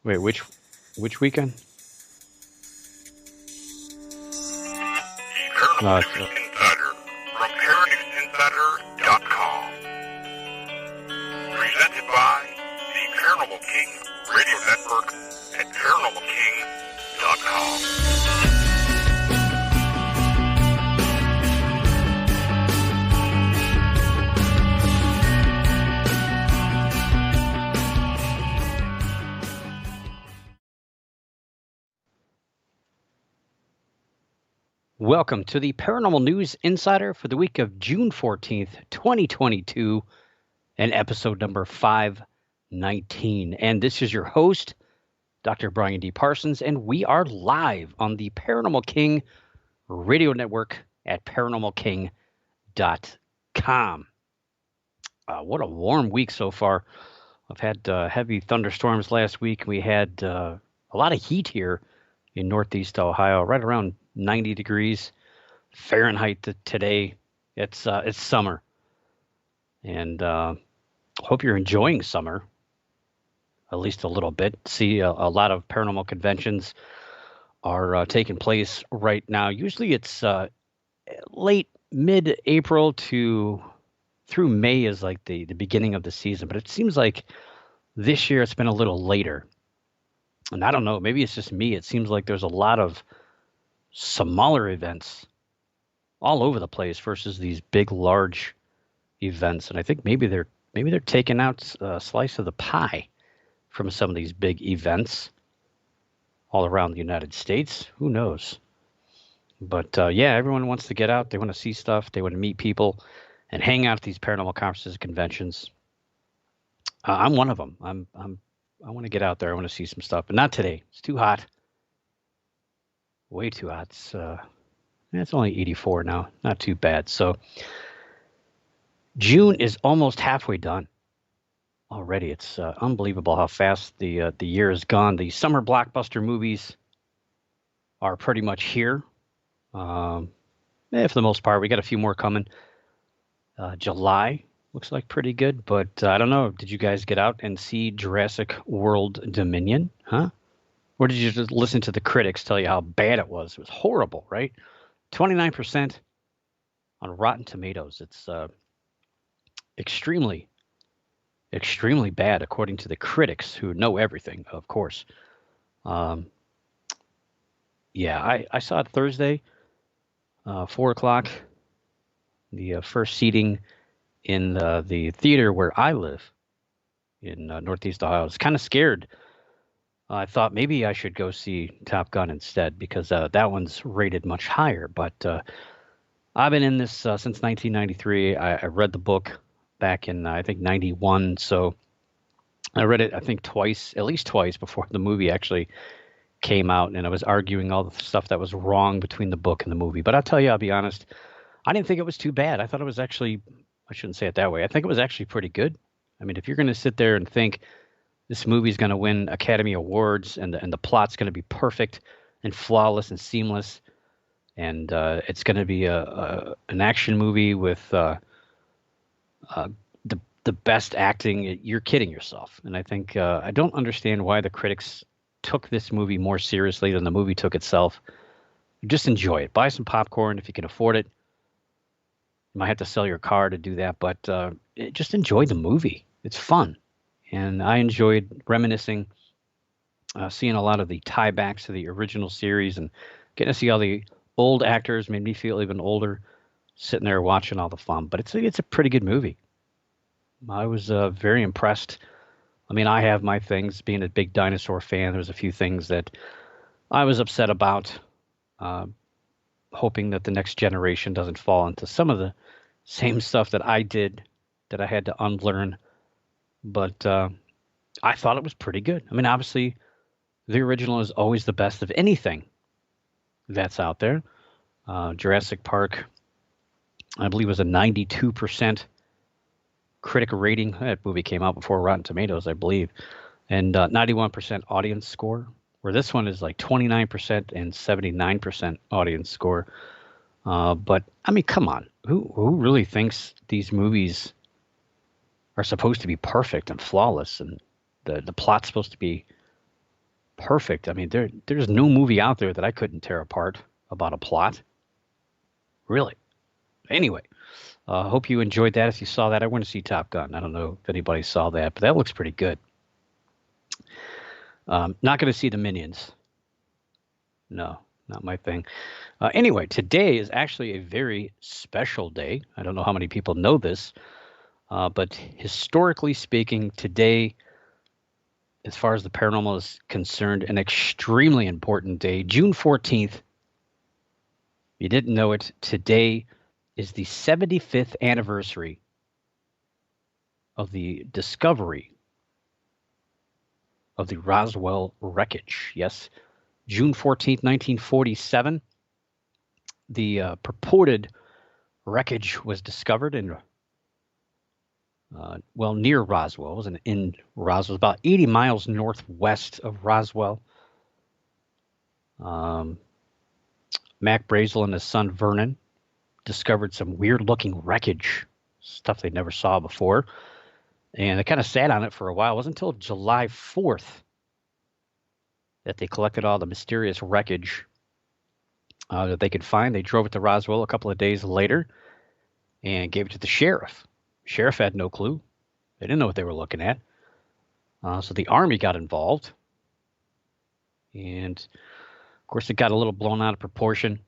Wait, which weekend? The Paranormal No, News Insider from ParaNewsInsider.com. Presented by the Paranormal King Radio Network at ParanormalKing.com. welcome to the Paranormal News Insider for the week of June 14th, 2022, and episode number 519. And this is your host, Dr. Brian D. Parsons, and we are live on the Paranormal King Radio Network at ParanormalKing.com. What a warm week so far. I've had heavy thunderstorms last week. We had a lot of heat here in Northeast Ohio, right around 90 degrees Fahrenheit today. It's summer, and hope you're enjoying summer, at least a little bit. See, a lot of paranormal conventions are taking place right now. Usually it's late mid-April to through May is like the beginning of the season, but it seems like this year it's been a little later. And I don't know, maybe it's just me. It seems like there's a lot of smaller events all over the place versus these big, large events. And I think maybe they're taking out a slice of the pie from some of these big events all around the United States. Who knows? But yeah, everyone wants to get out. They want to see stuff. They want to meet people and hang out at these paranormal conferences, conventions. I'm one of them. I want to get out there. I want to see some stuff, but not today. It's too hot. Way too hot. It's only 84 now. Not too bad. So June is almost halfway done already. It's unbelievable how fast the year has gone. The summer blockbuster movies are pretty much here. For the most part, we got a few more coming. July looks like pretty good, but I don't know. Did you guys get out and see Jurassic World Dominion? Huh? Or did you just listen to the critics tell you how bad it was? It was horrible, right? 29% on Rotten Tomatoes. It's extremely, extremely bad, according to the critics who know everything, of course. Yeah, I saw it Thursday, 4 o'clock. The first seating in the theater where I live in Northeast Ohio. I was kind of scared. I thought maybe I should go see Top Gun instead because that one's rated much higher. But I've been in this since 1993. I read the book back in, I think, 91. So I read it, I think, at least twice before the movie actually came out. And I was arguing all the stuff that was wrong between the book and the movie. But I'll tell you, I'll be honest, I didn't think it was too bad. I thought it was actually, I shouldn't say it that way. I think it was actually pretty good. I mean, if you're going to sit there and think this movie's going to win Academy Awards and the plot's going to be perfect and flawless and seamless, and it's going to be an action movie with the best acting, you're kidding yourself. And I think I don't understand why the critics took this movie more seriously than the movie took itself. Just enjoy it. Buy some popcorn if you can afford it. You might have to sell your car to do that, but just enjoy the movie. It's fun. And I enjoyed reminiscing, seeing a lot of the tiebacks to the original series and getting to see all the old actors made me feel even older sitting there watching all the fun. But it's a pretty good movie. I was very impressed. I mean, I have my things. Being a big dinosaur fan, there's a few things that I was upset about, hoping that the next generation doesn't fall into some of the same stuff that I did that I had to unlearn. But I thought it was pretty good. I mean, obviously, the original is always the best of anything that's out there. Jurassic Park, I believe, was a 92% critic rating. That movie came out before Rotten Tomatoes, I believe, and 91% audience score. Where this one is like 29% and 79% audience score. But I mean, come on, who really thinks these movies are supposed to be perfect and flawless, and the plot's supposed to be perfect. I mean, there's no movie out there that I couldn't tear apart about a plot. Really. Anyway, hope you enjoyed that. If you saw that, I went to see Top Gun. I don't know if anybody saw that, but that looks pretty good. Not going to see the Minions. No, not my thing. Anyway, today is actually a very special day. I don't know how many people know this, but historically speaking, today, as far as the paranormal is concerned, an extremely important day. June 14th, if you didn't know it, today is the 75th anniversary of the discovery of the Roswell wreckage. Yes, June 14th, 1947, the purported wreckage was discovered in, near Roswell. It wasn't in Roswell. It was about 80 miles northwest of Roswell. Um, Mac Brazel and his son Vernon discovered some weird-looking wreckage, stuff they never saw before, and they kind of sat on it for a while. It wasn't until July 4th that they collected all the mysterious wreckage that they could find. They drove it to Roswell a couple of days later and gave it to the sheriff. Sheriff had no clue. They didn't know what they were looking at. So the Army got involved. And, of course, it got a little blown out of proportion.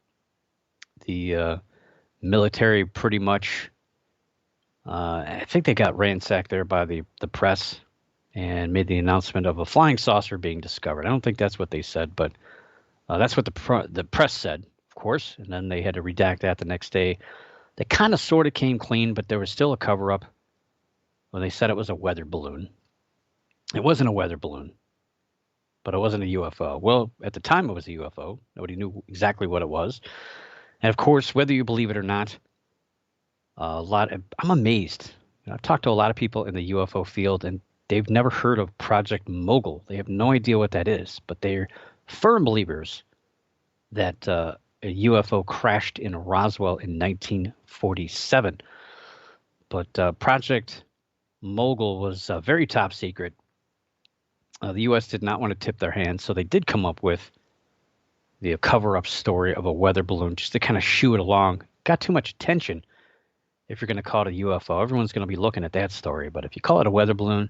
The military pretty much, I think they got ransacked there by the press and made the announcement of a flying saucer being discovered. I don't think that's what they said, but that's what the press said, of course. And then they had to redact that the next day. They kind of sort of came clean, but there was still a cover-up when they said it was a weather balloon. It wasn't a weather balloon, but it wasn't a UFO. Well, at the time it was a UFO. Nobody knew exactly what it was. And of course, whether you believe it or not, I'm amazed. I've talked to a lot of people in the UFO field, and they've never heard of Project Mogul. They have no idea what that is, but they're firm believers that a UFO crashed in Roswell in 1947. But Project Mogul was very top secret. The U.S. did not want to tip their hand, so they did come up with the cover-up story of a weather balloon just to kind of shoo it along. Got too much attention if you're going to call it a UFO. Everyone's going to be looking at that story. But if you call it a weather balloon,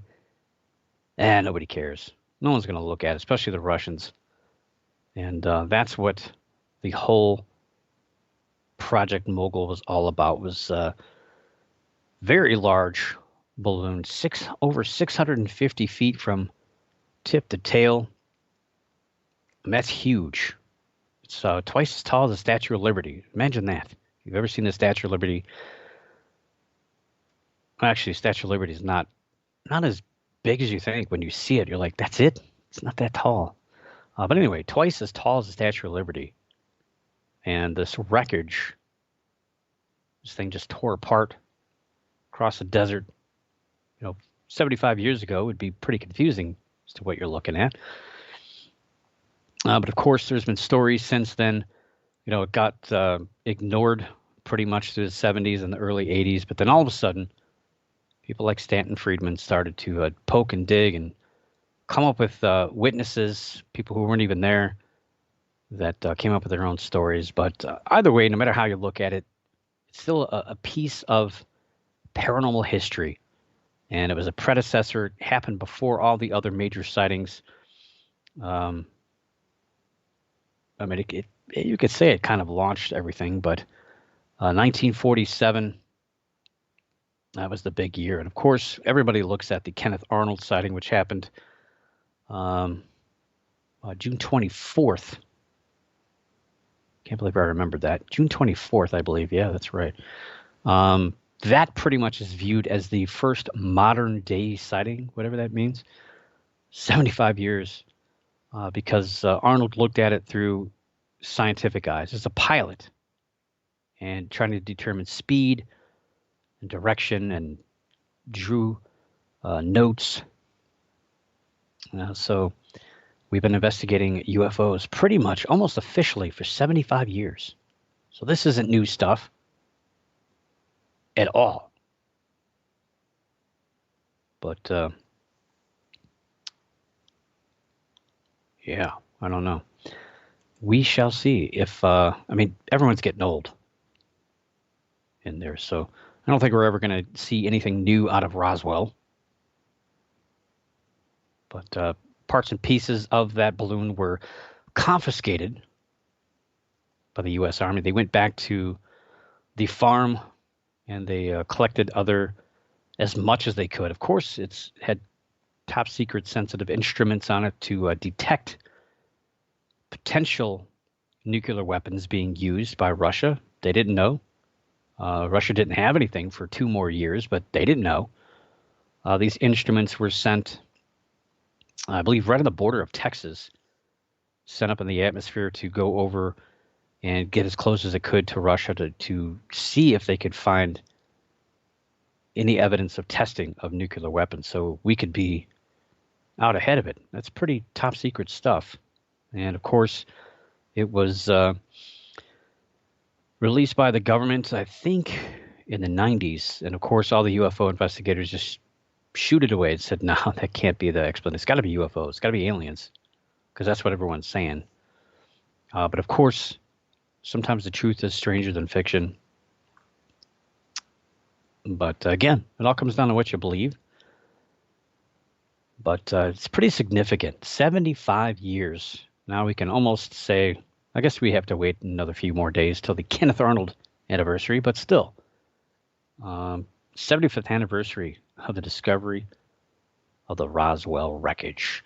nobody cares. No one's going to look at it, especially the Russians. And that's what the whole Project Mogul was all about. Was very large balloon, over 650 feet from tip to tail. And that's huge. It's twice as tall as the Statue of Liberty. Imagine that. If you've ever seen the Statue of Liberty, actually, Statue of Liberty is not as big as you think. When you see it, you're like, that's it? It's not that tall. But anyway, twice as tall as the Statue of Liberty. And this wreckage, this thing just tore apart across the desert. 75 years ago would be pretty confusing as to what you're looking at. But of course, there's been stories since then. It got ignored pretty much through the 70s and the early 80s. But then all of a sudden, people like Stanton Friedman started to poke and dig and come up with witnesses, people who weren't even there, that came up with their own stories. But either way, no matter how you look at it, it's still a piece of paranormal history. And it was a predecessor. It happened before all the other major sightings. I mean, you could say it kind of launched everything, but 1947, that was the big year. And of course, everybody looks at the Kenneth Arnold sighting, which happened June 24th. Can't believe I remembered that. June 24th, I believe. Yeah, that's right. That pretty much is viewed as the first modern day sighting, whatever that means. 75 years, because Arnold looked at it through scientific eyes as a pilot and trying to determine speed and direction and drew notes. So we've been investigating UFOs pretty much almost officially for 75 years. So this isn't new stuff at all. But Yeah, I don't know. We shall see. If I mean, everyone's getting old in there, so I don't think we're ever going to see anything new out of Roswell. But parts and pieces of that balloon were confiscated by the U.S. Army. They went back to the farm and they collected other as much as they could. Of course, it's had top secret sensitive instruments on it to detect potential nuclear weapons being used by Russia. They didn't know. Russia didn't have anything for 2 more years, but they didn't know. These instruments were sent, I believe, right on the border of Texas, sent up in the atmosphere to go over and get as close as it could to Russia to see if they could find any evidence of testing of nuclear weapons so we could be out ahead of it. That's pretty top secret stuff. And of course, it was released by the government, I think, in the 90s. And of course, all the UFO investigators just shoot it away and said, no, that can't be the explanation. It's got to be UFOs. It's got to be aliens because that's what everyone's saying. But of course, sometimes the truth is stranger than fiction. But again, it all comes down to what you believe. But it's pretty significant. 75 years. Now we can almost say, I guess we have to wait another few more days till the Kenneth Arnold anniversary, but still, 75th anniversary of the discovery of the Roswell wreckage.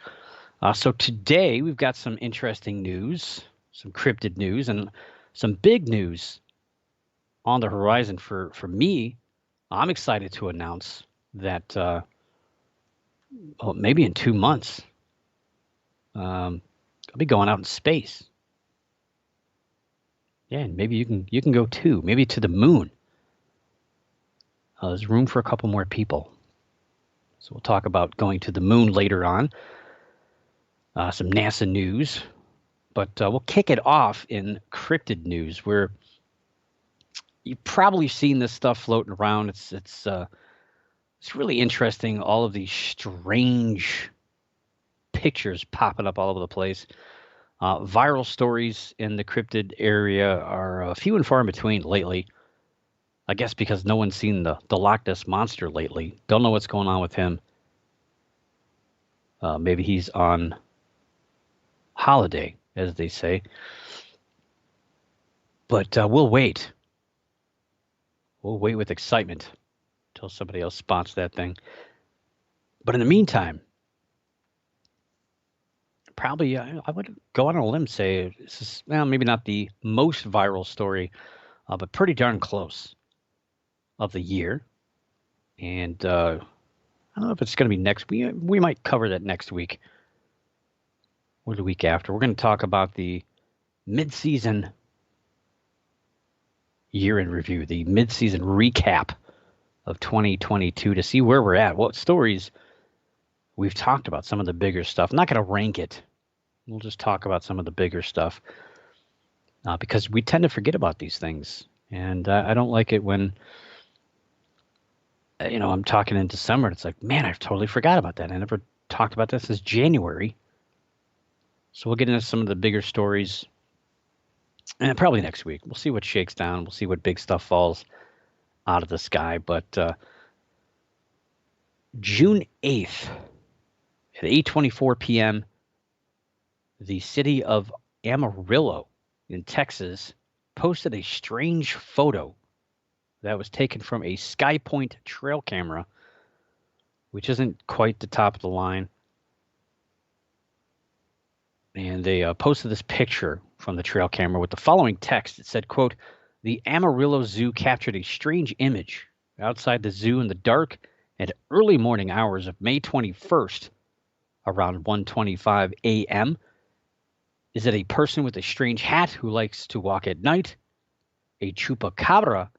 So today we've got some interesting news, some cryptid news, and some big news on the horizon for me. I'm excited to announce that maybe in 2 months, I'll be going out in space. Yeah, and maybe you can go too. Maybe to the moon. There's room for a couple more people. So we'll talk about going to the moon later on. Some NASA news, but we'll kick it off in cryptid news, where you've probably seen this stuff floating around. It's really interesting. All of these strange pictures popping up all over the place. Viral stories in the cryptid area are few and far in between lately. I guess because no one's seen the Loch Ness Monster lately. Don't know what's going on with him. Maybe he's on holiday, as they say. But we'll wait. We'll wait with excitement until somebody else spots that thing. But in the meantime, probably I would go on a limb say this is, well, maybe not the most viral story, but pretty darn close of the year. And I don't know if it's going to be next. We might cover that next week or the week after. We're going to talk about the mid-season year in review, the mid-season recap of 2022 to see where we're at, what stories we've talked about, some of the bigger stuff. I'm not going to rank it. We'll just talk about some of the bigger stuff because we tend to forget about these things. And I don't like it when, I'm talking in December. And it's like, man, I've totally forgot about that. I never talked about this since January. So we'll get into some of the bigger stories and probably next week. We'll see what shakes down. We'll see what big stuff falls out of the sky. But June 8th at 8:24 p.m., the city of Amarillo in Texas posted a strange photo that was taken from a SkyPoint trail camera, which isn't quite the top of the line. And they posted this picture from the trail camera with the following text. It said, quote, "The Amarillo Zoo captured a strange image outside the zoo in the dark and early morning hours of May 21st, around 1:25 a.m. Is it a person with a strange hat who likes to walk at night? A chupacabra?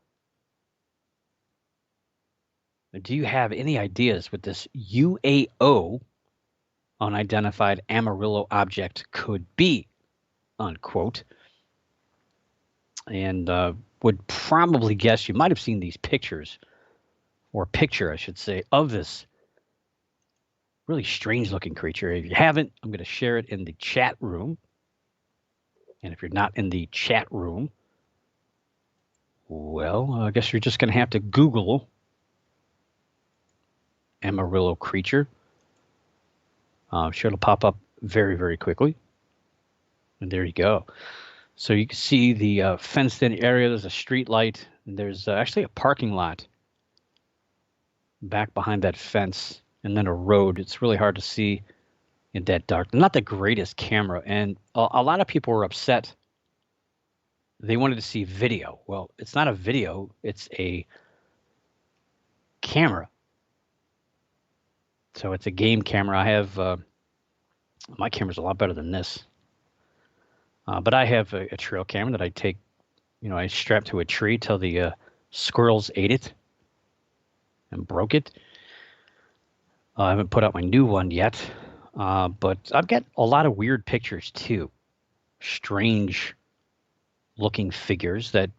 Do you have any ideas what this UAO, unidentified Amarillo object, could be?" Unquote. And would probably guess you might have seen these pictures, or picture, I should say, of this really strange looking creature. If you haven't, I'm going to share it in the chat room. And if you're not in the chat room, well, I guess you're just going to have to Google Amarillo creature. I'm sure it'll pop up very, very quickly. And there you go. So you can see the fenced-in area. There's a street light. And there's actually a parking lot back behind that fence, and then a road. It's really hard to see in that dark. Not the greatest camera, and a lot of people were upset. They wanted to see video. Well, it's not a video. It's a camera. So it's a game camera. I have my camera's a lot better than this. But I have a trail camera that I take, I strap to a tree till the squirrels ate it and broke it. I haven't put out my new one yet, but I've got a lot of weird pictures too. Strange looking figures that,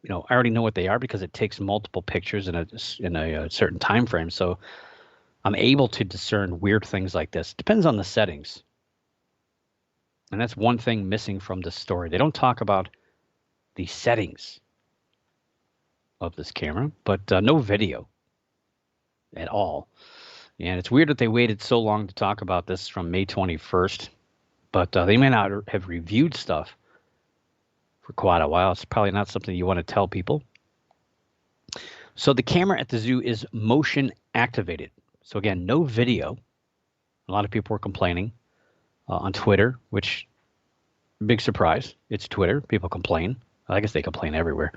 I already know what they are because it takes multiple pictures in a certain time frame. So I'm able to discern weird things like this. Depends on the settings. And that's one thing missing from this story. They don't talk about the settings of this camera, but no video at all. And it's weird that they waited so long to talk about this from May 21st, but they may not have reviewed stuff for quite a while. It's probably not something you want to tell people. So the camera at the zoo is motion activated. So again, no video. A lot of people were complaining on Twitter, which, big surprise, it's Twitter. People complain. I guess they complain everywhere.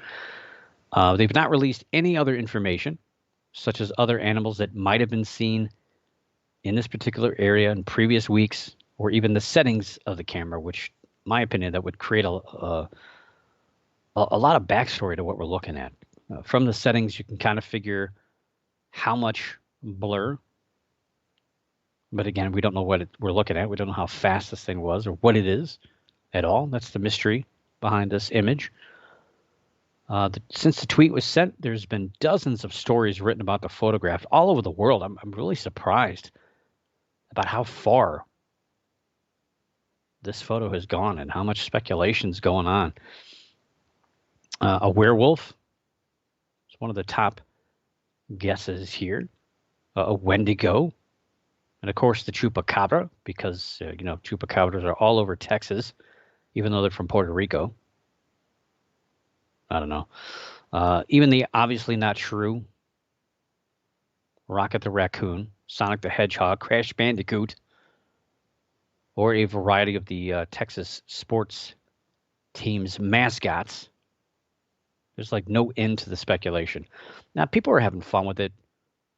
They've not released any other information, such as other animals that might have been seen in this particular area in previous weeks, or even the settings of the camera, which, in my opinion, that would create a lot of backstory to what we're looking at. From the settings, you can kind of figure how much blur. But again, we don't know what we're looking at. We don't know how fast this thing was or what it is at all. That's the mystery behind this image. Since the tweet was sent, there's been dozens of stories written about the photograph all over the world. I'm really surprised about how far this photo has gone and how much speculation's going on. A werewolf is one of the top guesses here. A Wendigo. And of course, the chupacabra, because, chupacabras are all over Texas, even though they're from Puerto Rico. I don't know. Even the obviously not true Rocket the Raccoon, Sonic the Hedgehog, Crash Bandicoot, or a variety of the Texas sports teams' mascots. There's like no end to the speculation. Now, people are having fun with it.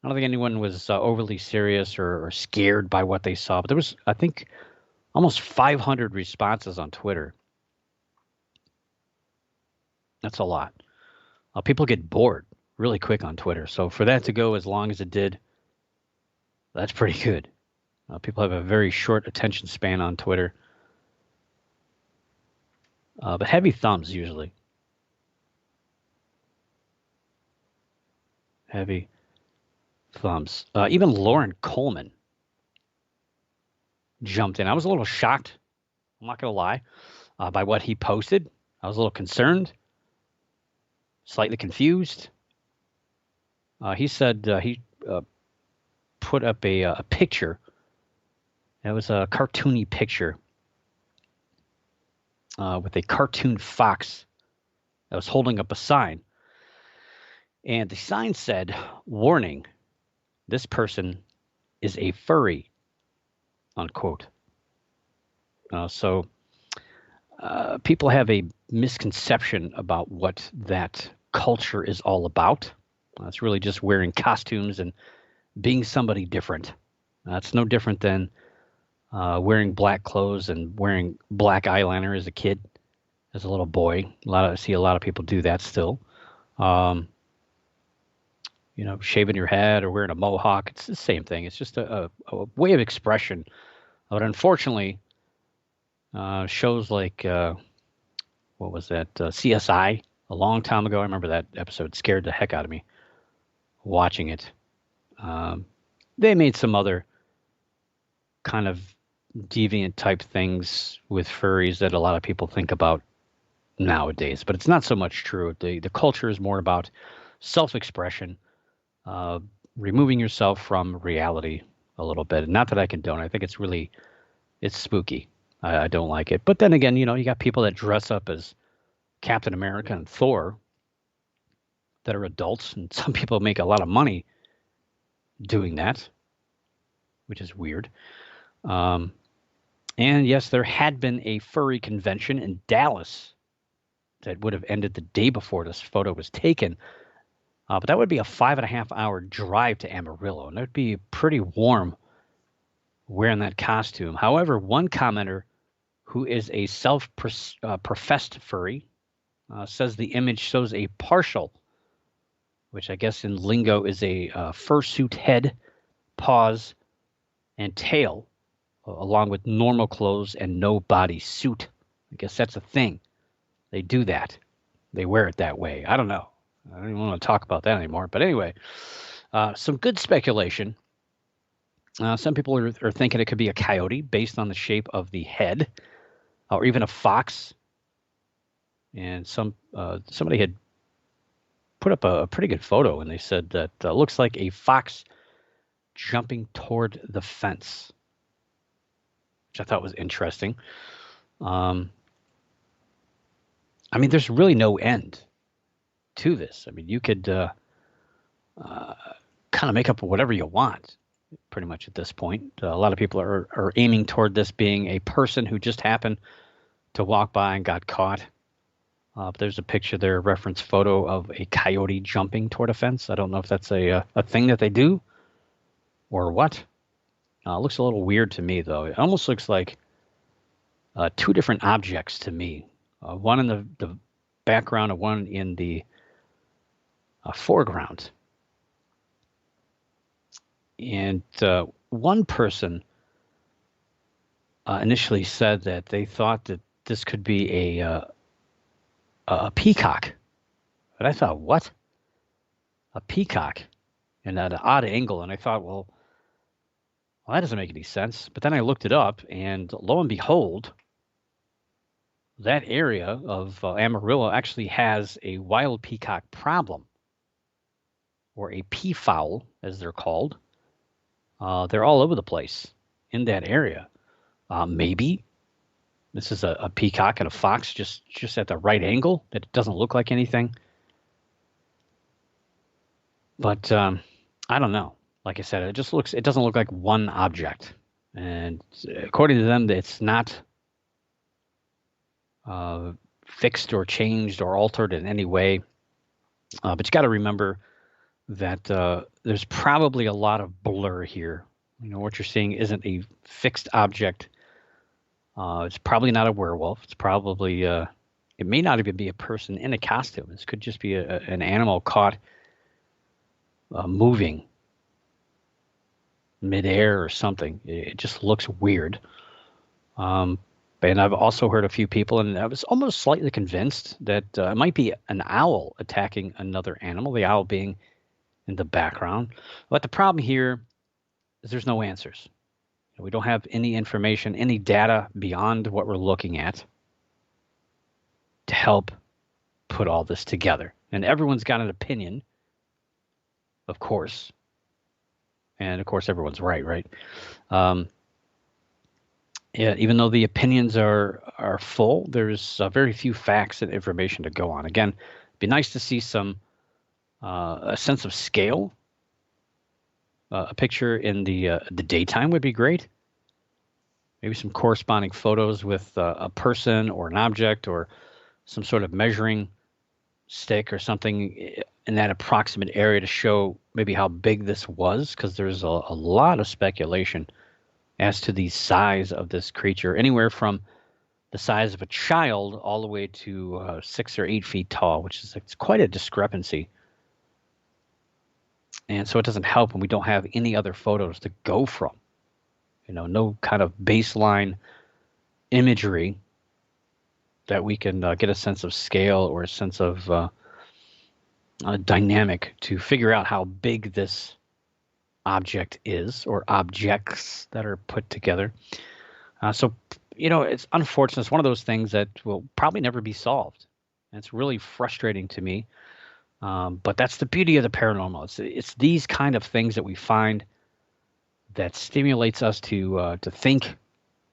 I don't think anyone was overly serious or scared by what they saw, but there was, I think, almost 500 responses on Twitter. That's a lot. People get bored really quick on Twitter, so for that to go as long as it did, that's pretty good. People have a very short attention span on Twitter, but heavy thumbs usually. Heavy thumbs. Even Lauren Coleman jumped in. I was a little shocked, I'm not going to lie, by what he posted. I was a little concerned, slightly confused. He said he put up a picture. It was a cartoony picture with a cartoon fox that was holding up a sign. And the sign said, "Warning, this person is a furry," unquote. So people have a misconception about what that culture is all about. It's really just wearing costumes and being somebody different. It's no different than wearing black clothes and wearing black eyeliner as a kid, as a little boy. I see a lot of people do that still. Shaving your head or wearing a mohawk, it's the same thing. It's just a way of expression. But unfortunately, shows like, what was that, CSI, a long time ago, I remember that episode, scared the heck out of me watching it. They made some other kind of deviant type things with furries that a lot of people think about nowadays, but it's not so much true. The culture is more about self-expression, uh, removing yourself from reality a little bit. Not that I condone. I think it's spooky. I don't like it. But then again, you got people that dress up as Captain America and Thor that are adults, and some people make a lot of money doing that, which is weird. Um, and yes, there had been a furry convention in Dallas that would have ended the day before this photo was taken. But that would be a 5.5 hour drive to Amarillo, and it would be pretty warm wearing that costume. However, one commenter who is a self-professed furry says the image shows a partial, which I guess in lingo is a fursuit head, paws, and tail, along with normal clothes and no body suit. I guess that's a thing. They do that. They wear it that way. I don't know. I don't even want to talk about that anymore. But anyway, some good speculation. Some people are thinking it could be a coyote based on the shape of the head, or even a fox. And somebody had put up a pretty good photo, and they said that looks like a fox jumping toward the fence, which I thought was interesting. I mean, there's really no end to this. I mean, you could kind of make up whatever you want, pretty much at this point. A lot of people are aiming toward this being a person who just happened to walk by and got caught. But there's a picture there, a reference photo of a coyote jumping toward a fence. I don't know if that's a thing that they do or what. It looks a little weird to me, though. It almost looks like two different objects to me. One in the background and one in the foreground. And one person initially said that they thought that this could be a peacock. But I thought, what? A peacock? And at an odd angle. And I thought, well, that doesn't make any sense. But then I looked it up, and lo and behold, that area of Amarillo actually has a wild peacock problem, or a peafowl, as they're called. They're all over the place in that area. Maybe this is a peacock and a fox just at the right angle. It doesn't look like anything. But I don't know. Like I said, it doesn't look like one object. And according to them, it's not fixed or changed or altered in any way. But you got to remember that there's probably a lot of blur here. What you're seeing isn't a fixed object. It's probably not a werewolf. It's probably, it may not even be a person in a costume. This could just be an animal caught moving midair or something. It just looks weird. And I've also heard a few people, and I was almost slightly convinced that it might be an owl attacking another animal, the owl being in the background. But the problem here is there's no answers. We don't have any information, any data beyond what we're looking at to help put all this together. And everyone's got an opinion, of course. And of course, everyone's right? Yeah, even though the opinions are full, there's very few facts and information to go on. Again, it'd be nice to see some a sense of scale. A picture in the daytime would be great. Maybe some corresponding photos with a person or an object or some sort of measuring stick or something in that approximate area to show maybe how big this was, because there's a lot of speculation as to the size of this creature, anywhere from the size of a child all the way to 6 or 8 feet tall, which is it's quite a discrepancy. And so it doesn't help when we don't have any other photos to go from. No kind of baseline imagery that we can get a sense of scale or a sense of dynamic to figure out how big this object is or objects that are put together. So, it's unfortunate. It's one of those things that will probably never be solved. And it's really frustrating to me. But that's the beauty of the paranormal. It's these kind of things that we find that stimulates us to think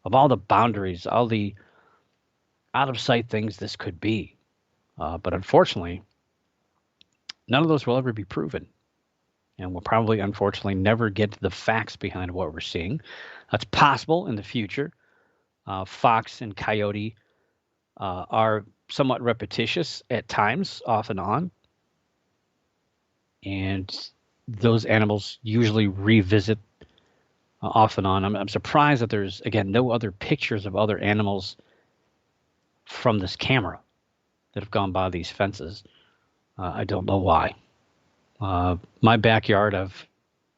of all the boundaries, all the out of sight things this could be. But unfortunately, none of those will ever be proven. And we'll probably, unfortunately, never get to the facts behind what we're seeing. That's possible in the future. Fox and Coyote are somewhat repetitious at times, off and on. And those animals usually revisit off and on. I'm surprised that there's, again, no other pictures of other animals from this camera that have gone by these fences. I don't know why. My backyard, I've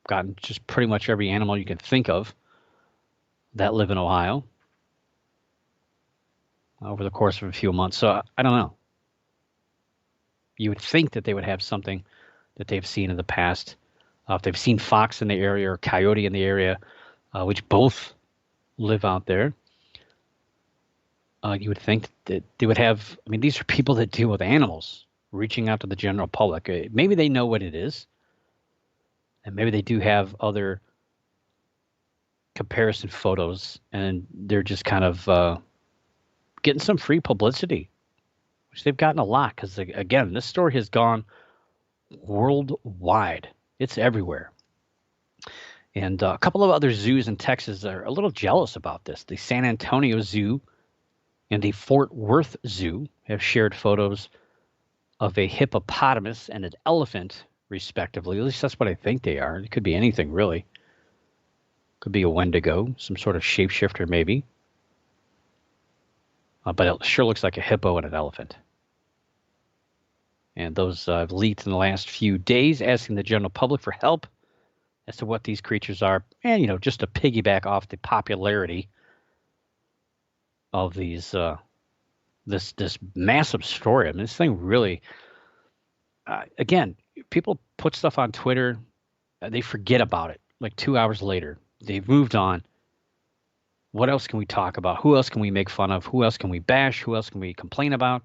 gotten just pretty much every animal you can think of that live in Ohio over the course of a few months. So I don't know. You would think that they would have something that they've seen in the past. If they've seen fox in the area or coyote in the area, which both live out there, you would think that they would have. I mean, these are people that deal with animals, reaching out to the general public. Maybe they know what it is, and maybe they do have other comparison photos, and they're just kind of getting some free publicity, which they've gotten a lot. Because again, this story has gone worldwide. It's everywhere. And a couple of other zoos in Texas are a little jealous about this. The San Antonio Zoo and the Fort Worth Zoo have shared photos of a hippopotamus and an elephant, respectively. At least that's what I think they are. It could be anything, really. Could be a Wendigo, some sort of shapeshifter, maybe. But it sure looks like a hippo and an elephant. And those have leaked in the last few days, asking the general public for help as to what these creatures are. And, just to piggyback off the popularity of these, this massive story. I mean, this thing really, again, people put stuff on Twitter, they forget about it. Like 2 hours later, they've moved on. What else can we talk about? Who else can we make fun of? Who else can we bash? Who else can we complain about?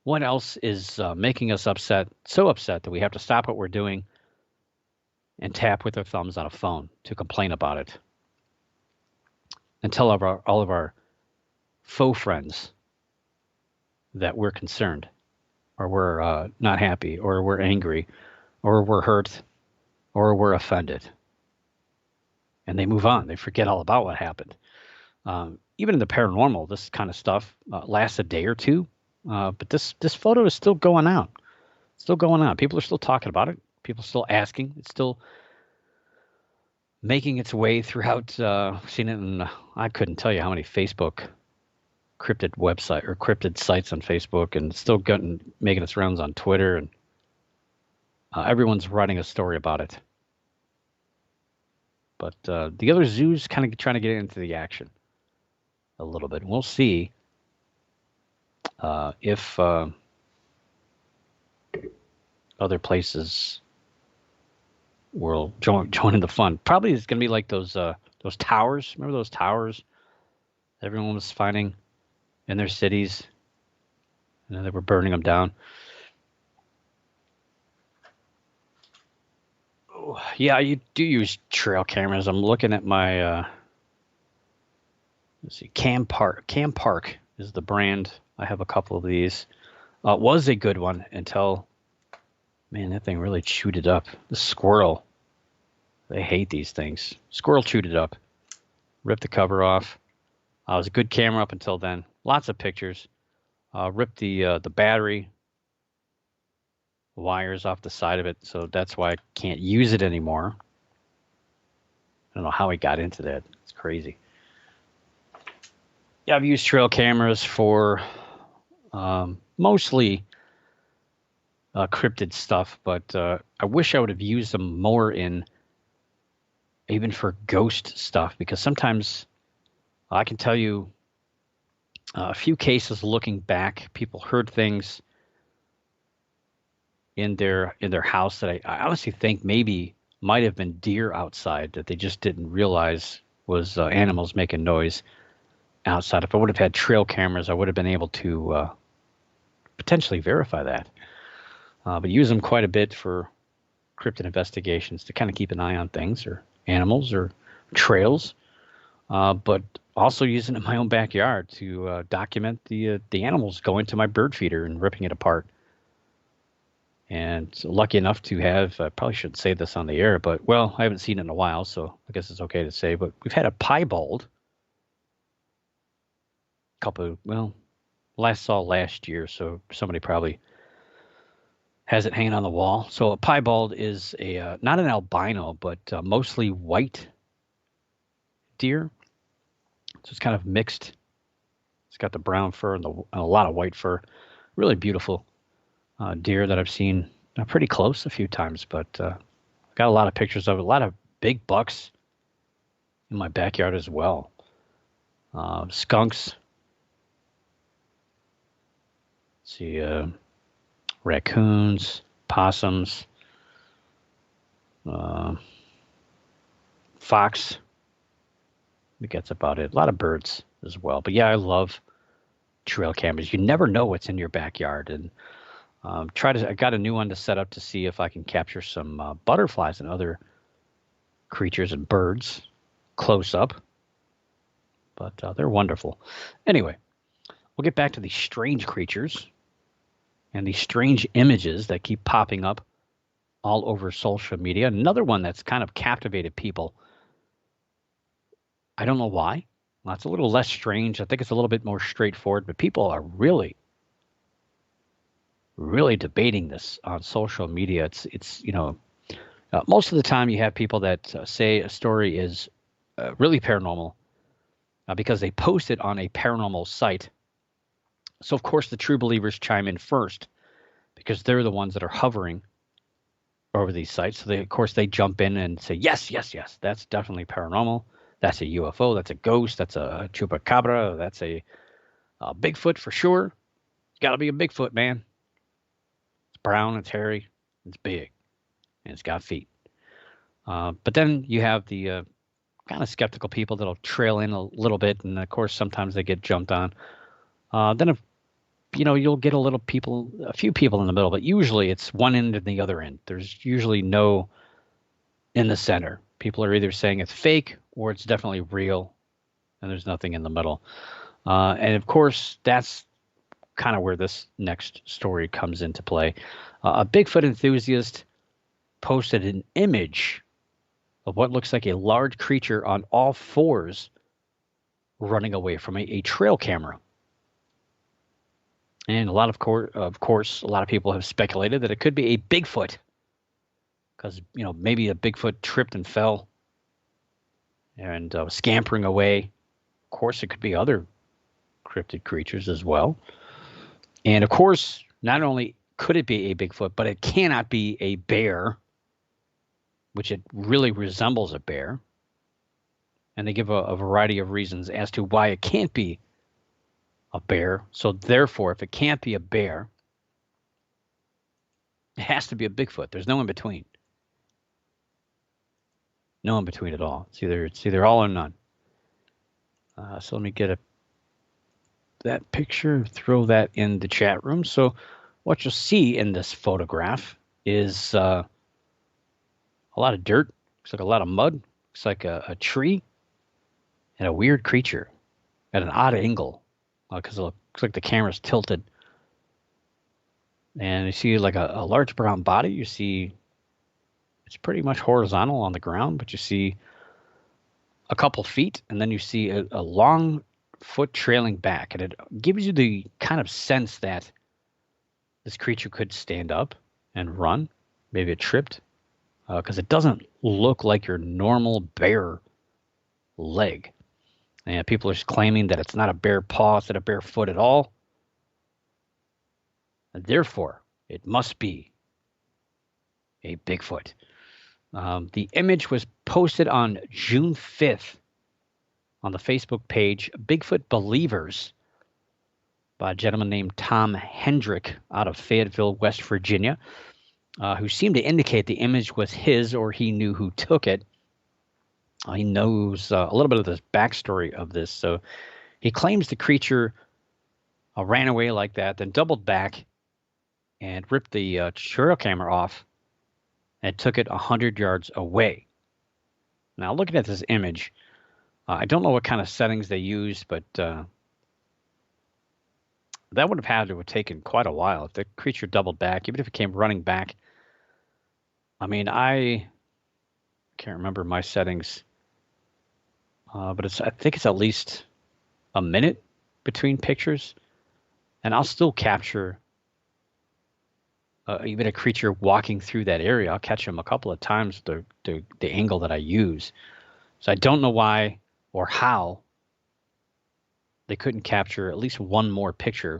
What else is making us upset, so upset that we have to stop what we're doing and tap with our thumbs on a phone to complain about it and tell all of our faux friends that we're concerned or we're not happy or we're angry or we're hurt or we're offended. And they move on. They forget all about what happened. Even in the paranormal, this kind of stuff lasts a day or two. But this photo is still going out. Still going on. People are still talking about it. People are still asking. It's still making its way throughout. Seen it in, I couldn't tell you how many Facebook cryptid website or cryptid sites on Facebook, and still making its rounds on Twitter, and everyone's writing a story about it. But the other zoos kind of trying to get into the action a little bit. We'll see if other places will join in the fun. Probably it's going to be like those towers. Remember those towers everyone was finding in their cities, and then they were burning them down. Oh, yeah, you do use trail cameras. I'm looking at my let's see, Cam Park is the brand. I have a couple of these. It was a good one until, man, that thing really chewed it up. The squirrel, they hate these things. Squirrel chewed it up, ripped the cover off. It was a good camera up until then. Lots of pictures. Ripped the battery wires off the side of it, so that's why I can't use it anymore. I don't know how he got into that. It's crazy. Yeah, I've used trail cameras for mostly cryptid stuff, but I wish I would have used them more in even for ghost stuff, because sometimes I can tell you a few cases looking back, people heard things in their house that I honestly think maybe might have been deer outside that they just didn't realize was animals making noise outside. If I would have had trail cameras, I would have been able to potentially verify that. But use them quite a bit for cryptid investigations to kind of keep an eye on things or animals or trails. But also using it in my own backyard to document the animals going to my bird feeder and ripping it apart. And so lucky enough to have, I probably shouldn't say this on the air, but well, I haven't seen it in a while, so I guess it's okay to say. But we've had a piebald, well, last saw last year, so somebody probably has it hanging on the wall. So a piebald is a not an albino, but mostly white deer. So it's kind of mixed. It's got the brown fur and a lot of white fur. Really beautiful deer that I've seen pretty close a few times, but got a lot of pictures of it. A lot of big bucks in my backyard as well. Skunks. Let's see, raccoons, possums, fox. I think that's about it. A lot of birds as well. But yeah, I love trail cameras. You never know what's in your backyard, and I got a new one to set up to see if I can capture some butterflies and other creatures and birds close up. But they're wonderful. Anyway, we'll get back to these strange creatures and these strange images that keep popping up all over social media. Another one that's kind of captivated people. I don't know why. Well, it's a little less strange. I think it's a little bit more straightforward, but people are really, really debating this on social media. It's most of the time you have people that say a story is really paranormal because they post it on a paranormal site. So of course the true believers chime in first because they're the ones that are hovering over these sites. So of course they jump in and say, yes, yes, yes, that's definitely paranormal. That's a UFO. That's a ghost. That's a chupacabra. That's a Bigfoot for sure. It's got to be a Bigfoot, man. It's brown. It's hairy. It's big. And it's got feet. But then you have the kind of skeptical people that'll trail in a little bit. And of course, sometimes they get jumped on. Then if you'll get a few people in the middle, but usually it's one end and the other end. There's usually no in the center. People are either saying it's fake or it's definitely real, and there's nothing in the middle. And of course, that's kind of where this next story comes into play. A Bigfoot enthusiast posted an image of what looks like a large creature on all fours running away from a trail camera. And of course, a lot of people have speculated that it could be a Bigfoot because, maybe a Bigfoot tripped and fell and was scampering away. Of course, it could be other cryptid creatures as well. And of course, not only could it be a Bigfoot, but it cannot be a bear, which it really resembles a bear. And they give a variety of reasons as to why it can't be a bear. So therefore, if it can't be a bear, it has to be a Bigfoot. There's no in between. No in between at all. It's either all or none. So let me get that picture, throw that in the chat room. So what you'll see in this photograph is a lot of dirt. Looks like a lot of mud. Looks like a tree and a weird creature at an odd angle because it looks like the camera's tilted. And you see like a large brown body. You see it's pretty much horizontal on the ground, but you see a couple feet, and then you see a long foot trailing back. And it gives you the kind of sense that this creature could stand up and run. Maybe it tripped because it doesn't look like your normal bear leg. And people are claiming that it's not a bare paw, it's not a bare foot at all. And therefore, it must be a Bigfoot. The image was posted on June 5th on the Facebook page Bigfoot Believers by a gentleman named Tom Hendrick out of Fayetteville, West Virginia. who seemed to indicate the image was his or he knew who took it. He knows a little bit of the backstory of this. So he claims the creature ran away like that, then doubled back and ripped the trail camera off and took it 100 yards away. Now, looking at this image, I don't know what kind of settings they used, but that would have had to have taken quite a while. If the creature doubled back, even if it came running back. I mean, I can't remember my settings, but I think it's at least a minute between pictures, and I'll still capture even a creature walking through that area. I'll catch them a couple of times the angle that I use. So I don't know why or how they couldn't capture at least one more picture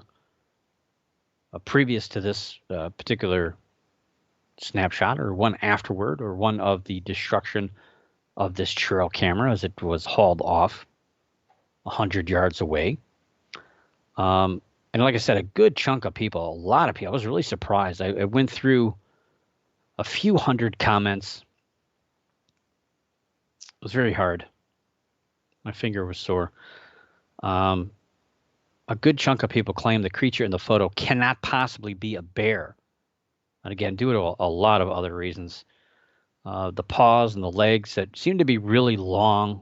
previous to this particular snapshot, or one afterward, or one of the destruction of this trail camera as it was hauled off 100 yards away. And like I said, a good chunk of people, a lot of people. I was really surprised. I went through a few hundred comments. It was very hard. My finger was sore. A good chunk of people claim the creature in the photo cannot possibly be a bear. And again, due to a lot of other reasons. The paws and the legs that seem to be really long.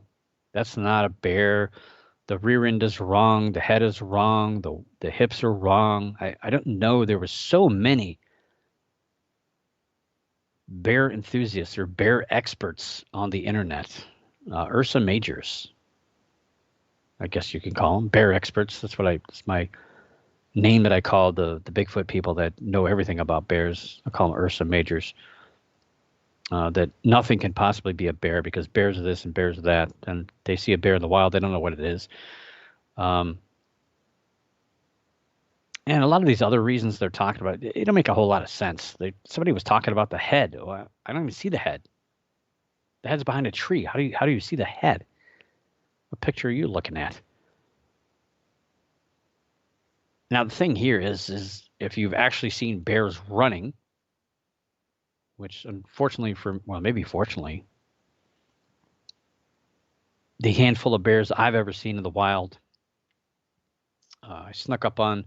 That's not a bear. The rear end is wrong. The head is wrong. The hips are wrong. I don't know. There were so many bear enthusiasts or bear experts on the internet. Ursa Majors, I guess you can call them bear experts. That's my name that I call the Bigfoot people that know everything about bears. I call them Ursa Majors. That nothing can possibly be a bear because bears are this and bears are that, and they see a bear in the wild, they don't know what it is. And a lot of these other reasons they're talking about, it don't make a whole lot of sense. Somebody was talking about the head. Well, I don't even see the head. The head's behind a tree. How do you see the head? What picture are you looking at? Now the thing here is if you've actually seen bears running, which unfortunately maybe fortunately, the handful of bears I've ever seen in the wild, I snuck up on,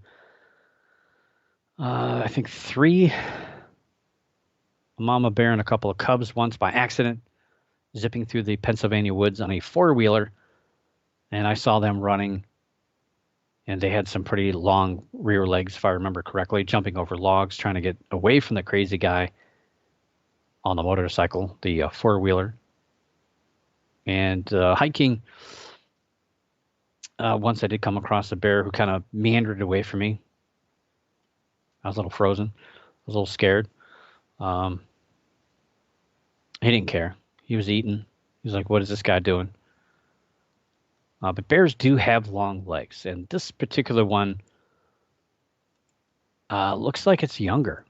I think 3, a mama bear and a couple of cubs once by accident, zipping through the Pennsylvania woods on a 4-wheeler, and I saw them running, and they had some pretty long rear legs, if I remember correctly, jumping over logs, trying to get away from the crazy guy on the motorcycle, the 4-wheeler. And hiking, once I did come across a bear who kind of meandered away from me. I was a little frozen. I was a little scared. He didn't care. He was eating. He was like, what is this guy doing? But bears do have long legs. And this particular one looks like it's younger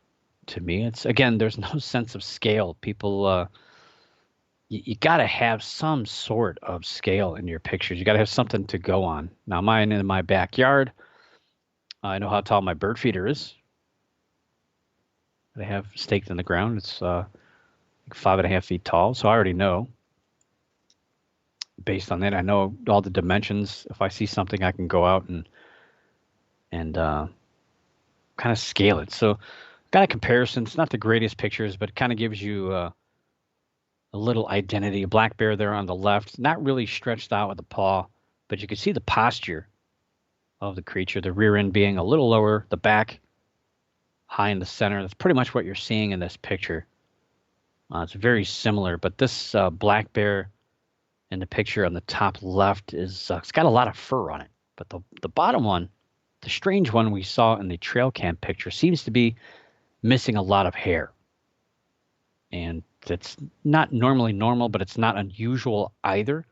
to me. It's, again, there's no sense of scale. People, you got to have some sort of scale in your pictures. You got to have something to go on. Now, mine in my backyard, I know how tall my bird feeder is. They have staked in the ground. It's 5.5 feet tall, so I already know. Based on that, I know all the dimensions. If I see something, I can go out and kind of scale it. So, got a comparison. It's not the greatest pictures, but it kind of gives you a little identity. A black bear there on the left, not really stretched out with the paw, but you can see the posture of the creature. The rear end being a little lower, the back high in the center. That's pretty much what you're seeing in this picture. It's very similar, but this black bear in the picture on the top left is it's got a lot of fur on it. But the bottom one, the strange one we saw in the trail cam picture, seems to be missing a lot of hair. And it's not normally normal, but it's not unusual either.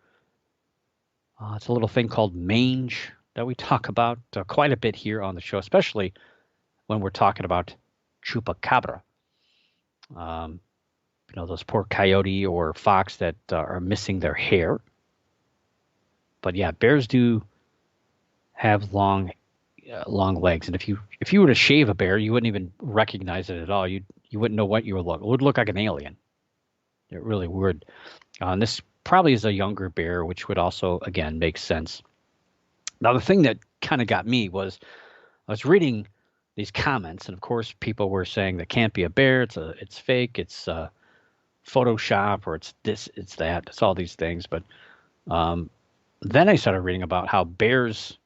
It's a little thing called mange that we talk about quite a bit here on the show, especially when we're talking about chupacabra. Those poor coyote or fox that are missing their hair. But yeah, bears do have long legs, and if you were to shave a bear, you wouldn't even recognize it at all. You'd You wouldn't know what you would look. It would look like an alien. It really would. And this probably is a younger bear, which would also, again, make sense. Now, the thing that kind of got me was I was reading these comments, and of course, people were saying that can't be a bear. It's fake. It's Photoshop, or it's this, it's that. It's all these things. But um, then I started reading about how bears.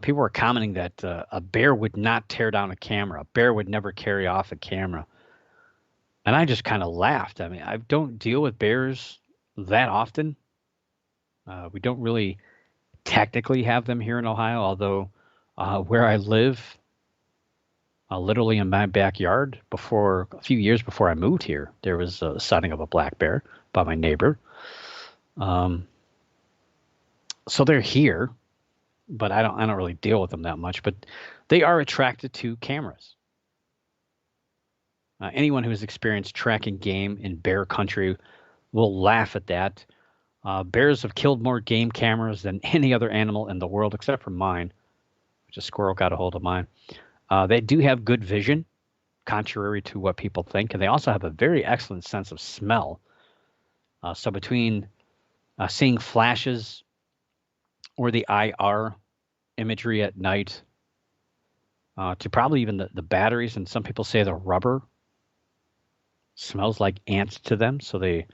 People were commenting that a bear would not tear down a camera. A bear would never carry off a camera. And I just kind of laughed. I mean, I don't deal with bears that often. We don't really technically have them here in Ohio, although where I live, literally in my backyard, before a few years before I moved here, there was a sighting of a black bear by my neighbor. Um, so they're here, but I don't really deal with them that much. But they are attracted to cameras. Anyone who has experienced tracking game in bear country will laugh at that. Bears have killed more game cameras than any other animal in the world except for mine, which a squirrel got a hold of mine. They do have good vision, contrary to what people think, and they also have a very excellent sense of smell. So between seeing flashes or the IR imagery at night, to probably even the batteries, and some people say the rubber smells like ants to them. So there's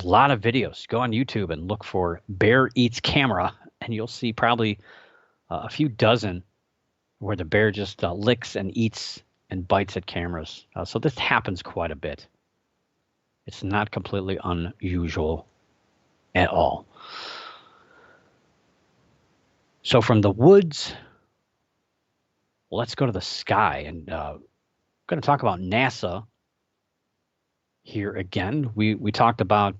a lot of videos. Go on YouTube and look for bear eats camera, and you'll see probably a few dozen where the bear just licks and eats and bites at cameras. So this happens quite a bit. It's not completely unusual at all. So from the woods, let's go to the sky, and I'm going to talk about NASA here again. We talked about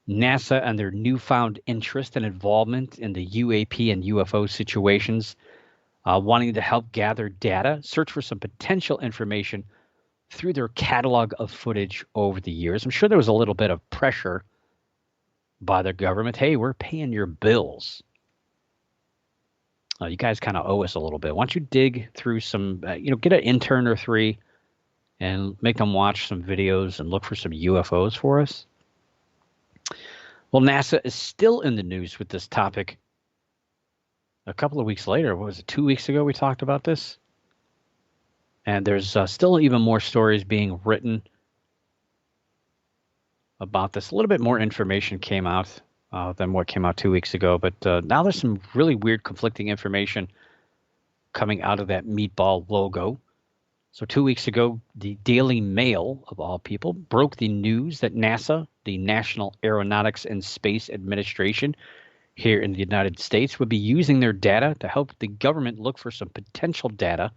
NASA and their newfound interest and involvement in the UAP and UFO situations, wanting to help gather data, search for some potential information through their catalog of footage over the years. I'm sure there was a little bit of pressure by the government. Hey, we're paying your bills. You guys kind of owe us a little bit. Why don't you dig through some, get an intern or three and make them watch some videos and look for some UFOs for us? Well, NASA is still in the news with this topic. A couple of weeks later, what was it, 2 weeks ago we talked about this? And there's still even more stories being written about this. A little bit more information came out than what came out 2 weeks ago. But now there's some really weird conflicting information coming out of that meatball logo. So 2 weeks ago, the Daily Mail, of all people, broke the news that NASA, the National Aeronautics and Space Administration here in the United States, would be using their data to help the government look for some potential data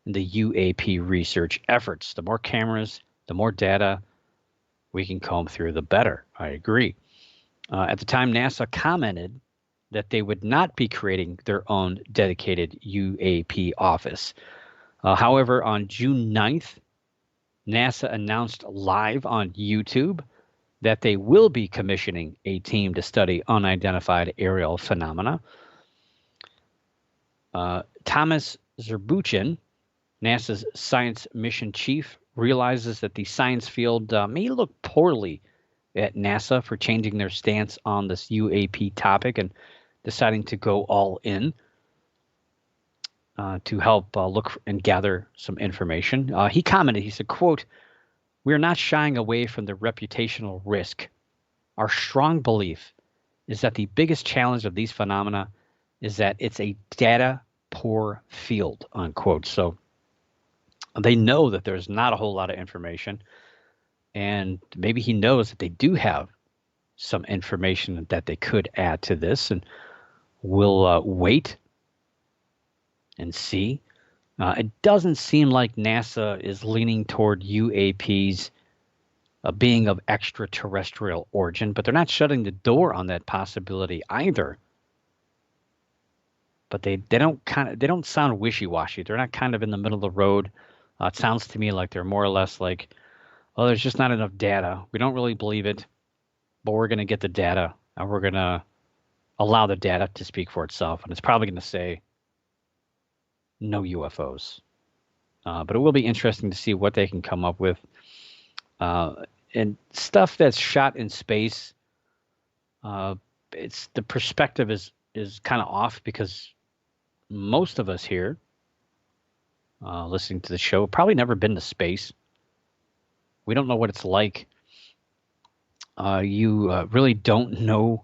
in the UAP research efforts. The more cameras, the more data we can comb through, the better. I agree. At the time, NASA commented that they would not be creating their own dedicated UAP office. However, on June 9th, NASA announced live on YouTube that they will be commissioning a team to study unidentified aerial phenomena. Thomas Zurbuchen, NASA's science mission chief, realizes that the science field may look poorly at NASA for changing their stance on this UAP topic and deciding to go all in to help look and gather some information. He commented, he said, quote, "We are not shying away from the reputational risk. Our strong belief is that the biggest challenge of these phenomena is that it's a data poor field," unquote. So they know that there's not a whole lot of information, and maybe he knows that they do have some information that they could add to this, and we'll wait and see. It doesn't seem like NASA is leaning toward UAPs being of extraterrestrial origin, but they're not shutting the door on that possibility either. But they don't sound wishy-washy. They're not kind of in the middle of the road. It sounds to me like they're more or less like, oh, there's just not enough data. We don't really believe it, but we're going to get the data, and we're going to allow the data to speak for itself. And it's probably going to say no UFOs. But it will be interesting to see what they can come up with. Uh, and stuff that's shot in space, uh, it's the perspective is kind of off because most of us here listening to the show probably never been to space. We don't know what it's like. You really don't know.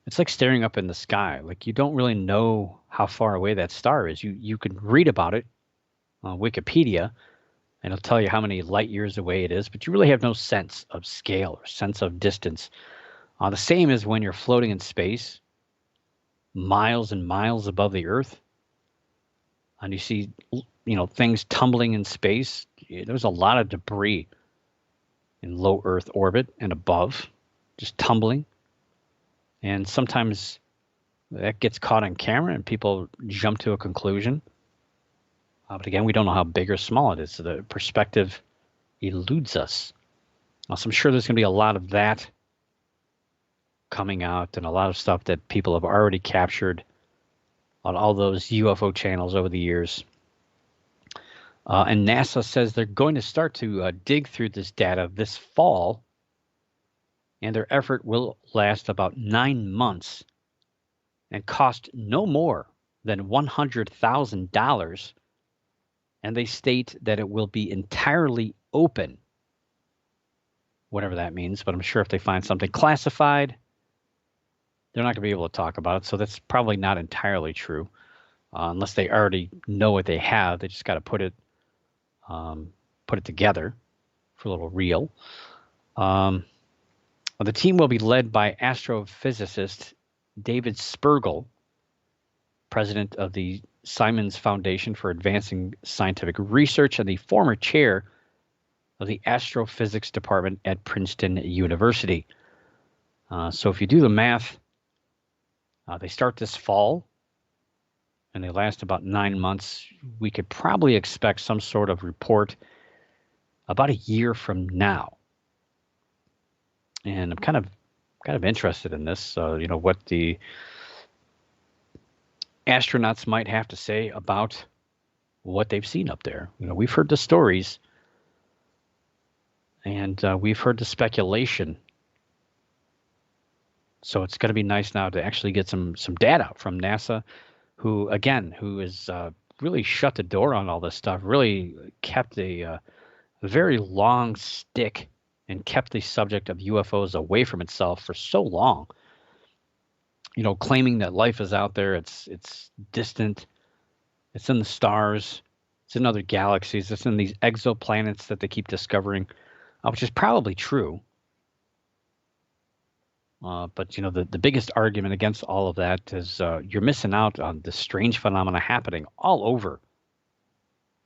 It's like staring up in the sky. Like you don't really know how far away that star is. You can read about it on Wikipedia, and it'll tell you how many light years away it is, but you really have no sense of scale or sense of distance. The same as when you're floating in space, miles and miles above the Earth, and you see, things tumbling in space. There's a lot of debris in low Earth orbit and above, just tumbling. And sometimes that gets caught on camera and people jump to a conclusion. But again, we don't know how big or small it is. So the perspective eludes us. So I'm sure there's going to be a lot of that coming out and a lot of stuff that people have already captured on all those UFO channels over the years. And NASA says they're going to start to dig through this data this fall, and their effort will last about 9 months and cost no more than $100,000. And they state that it will be entirely open, whatever that means. But I'm sure if they find something classified, they're not going to be able to talk about it. So that's probably not entirely true, unless they already know what they have. They just got to put it together for a little real. The team will be led by astrophysicist David Spergel, president of the Simons Foundation for Advancing Scientific Research and the former chair of the Astrophysics Department at Princeton University. So if you do the math, they start this fall and they last about 9 months. We could probably expect some sort of report about a year from now. And I'm kind of interested in this. What the astronauts might have to say about what they've seen up there. We've heard the stories, and we've heard the speculation. So it's going to be nice now to actually get some data from NASA, who has really shut the door on all this stuff, really kept a very long stick and kept the subject of UFOs away from itself for so long. Claiming that life is out there, it's distant, it's in the stars, it's in other galaxies, it's in these exoplanets that they keep discovering, which is probably true. But the biggest argument against all of that is you're missing out on the strange phenomena happening all over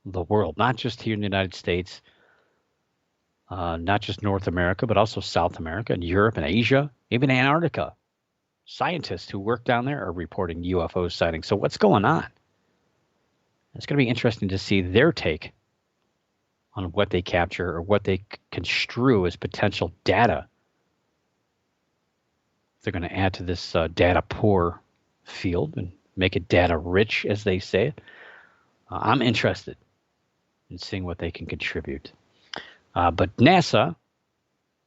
the world, not just here in the United States, not just North America, but also South America and Europe and Asia, even Antarctica. Scientists who work down there are reporting UFO sightings. So what's going on? It's going to be interesting to see their take on what they capture or what they construe as potential data. They're going to add to this data poor field and make it data rich, as they say it. I'm interested in seeing what they can contribute. But NASA,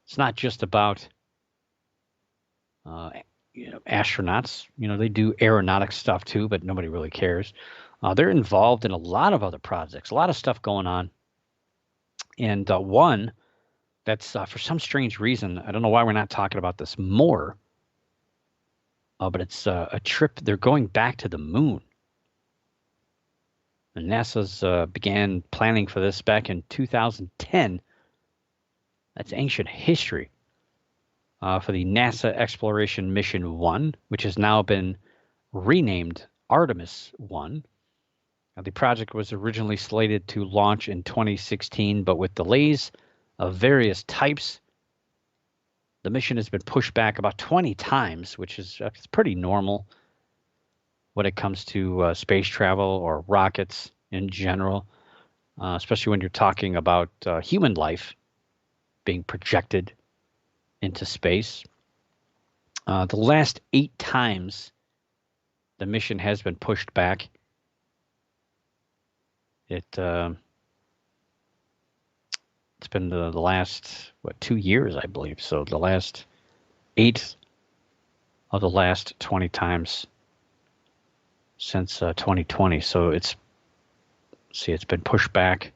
it's not just about astronauts. They do aeronautic stuff too, but nobody really cares. They're involved in a lot of other projects, a lot of stuff going on. And one that's for some strange reason, I don't know why we're not talking about this more, but it's a trip. They're going back to the moon. And NASA's began planning for this back in 2010. That's ancient history. For the NASA Exploration Mission 1, which has now been renamed Artemis 1. The project was originally slated to launch in 2016, but with delays of various types, the mission has been pushed back about 20 times, which is pretty normal when it comes to space travel or rockets in general, especially when you're talking about human life being projected into space. The last 8 times the mission has been pushed back. It It's been the last 2 years, I believe. So the last 8 of the last 20 times since 2020. So it's been pushed back.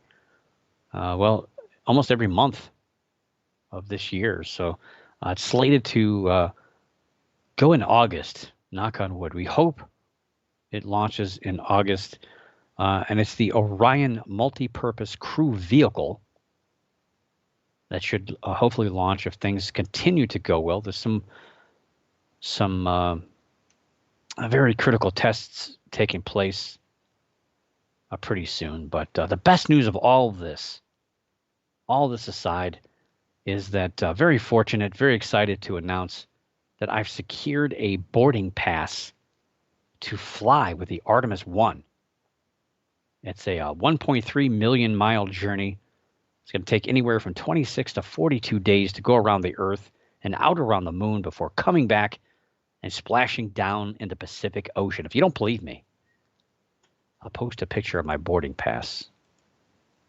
Almost every month of this year. So it's slated to go in August. Knock on wood. We hope it launches in August, and it's the Orion Multi-Purpose Crew Vehicle that should hopefully launch if things continue to go well. There's some very critical tests taking place pretty soon. But the best news of all this aside, is that very fortunate, very excited to announce that I've secured a boarding pass to fly with the Artemis 1. It's a 1.3 million mile journey. It's going to take anywhere from 26 to 42 days to go around the Earth and out around the moon before coming back and splashing down in the Pacific Ocean. If you don't believe me, I'll post a picture of my boarding pass.